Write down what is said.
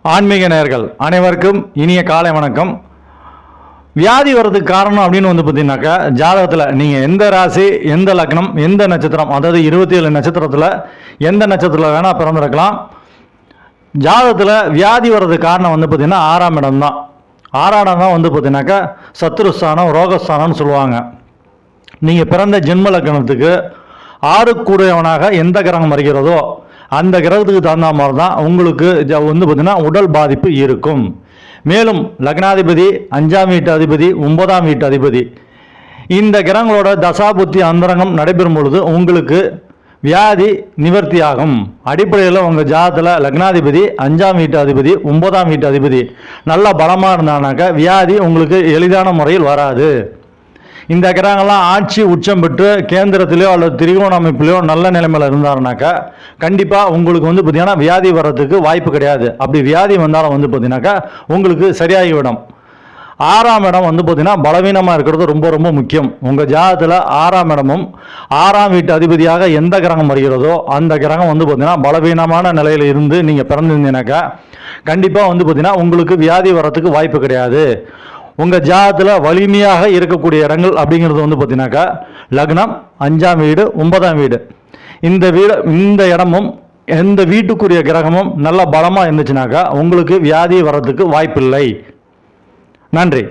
ஆன்மீக நேயர்கள் அனைவருக்கும் இனிய காலை வணக்கம். வியாதி வர்றதுக்கு காரணம் அப்படின்னு பார்த்தீங்கன்னாக்கா, ஜாதகத்தில் நீங்கள் எந்த ராசி, எந்த லக்னம், எந்த நட்சத்திரம், அதாவது 27 நட்சத்திரத்தில் எந்த நட்சத்திரத்தில் வேணால் பிறந்திருக்கலாம். ஜாதகத்தில் வியாதி வர்றதுக்கு காரணம் பார்த்தீங்கன்னா 6ஆம் இடம் தான். 6ஆம் இடம் தான் பார்த்தீங்கன்னாக்கா சத்துருஸ்தானம், ரோகஸ்தானம்னு சொல்லுவாங்க. நீங்கள் பிறந்த ஜென்ம லக்னத்துக்கு 6 கூடியவனாக எந்த கிரகம் வருகிறதோ அந்த கிரகத்துக்கு தகுந்த மாதிரி தான் உங்களுக்கு பார்த்தீங்கன்னா உடல் பாதிப்பு இருக்கும். மேலும் லக்னாதிபதி, 5ஆம் வீட்டு அதிபதி, 9ஆம் வீட்டு அதிபதி, இந்த கிரகங்களோட தசாபுத்தி அந்தரங்கம் நடைபெறும் பொழுது உங்களுக்கு வியாதி நிவர்த்தி ஆகும். அடிப்படையில் உங்கள் ஜாதகத்தில் லக்னாதிபதி, 5ஆம் வீட்டு அதிபதி, 9ஆம் வீட்டு அதிபதி நல்லா பலமாக இருந்தானாக்கா வியாதி உங்களுக்கு எளிதான முறையில் வராது. இந்த கிரகங்கள்லாம் ஆட்சி உச்சம் பெற்று கேந்திரத்திலேயோ அல்லது திரிகோண அமைப்பிலையோ நல்ல நிலைமையில் இருந்தாருனாக்கா கண்டிப்பாக உங்களுக்கு பார்த்தீங்கன்னா வியாதி வர்றதுக்கு வாய்ப்பு கிடையாது. அப்படி வியாதி வந்தாலும் பார்த்தீங்கன்னாக்கா உங்களுக்கு சரியாகிவிடும். 6ஆம் இடம் பார்த்தீங்கன்னா பலவீனமாக இருக்கிறது ரொம்ப ரொம்ப முக்கியம். உங்கள் ஜாதகத்தில் 6ஆம் இடமும் 6ஆம் வீட்டு அதிபதியாக எந்த கிரகம் வருகிறதோ அந்த கிரகம் பார்த்தீங்கன்னா பலவீனமான நிலையில் இருந்து நீங்கள் பிறந்திருந்தீங்கன்னாக்கா கண்டிப்பாக பார்த்தீங்கன்னா உங்களுக்கு வியாதி வர்றதுக்கு வாய்ப்பு கிடையாது. உங்கள் ஜாதகத்தில் வலிமையாக இருக்கக்கூடிய இடங்கள் அப்படிங்கிறது பார்த்தீங்கன்னாக்கா லக்னம், 5ஆம் வீடு, 9ஆம் வீடு, இந்த இடமும் எந்த வீட்டுக்குரிய கிரகமும் நல்ல பலமாக இருந்துச்சுனாக்கா உங்களுக்கு வியாதி வர்றதுக்கு வாய்ப்பில்லை. நன்றி.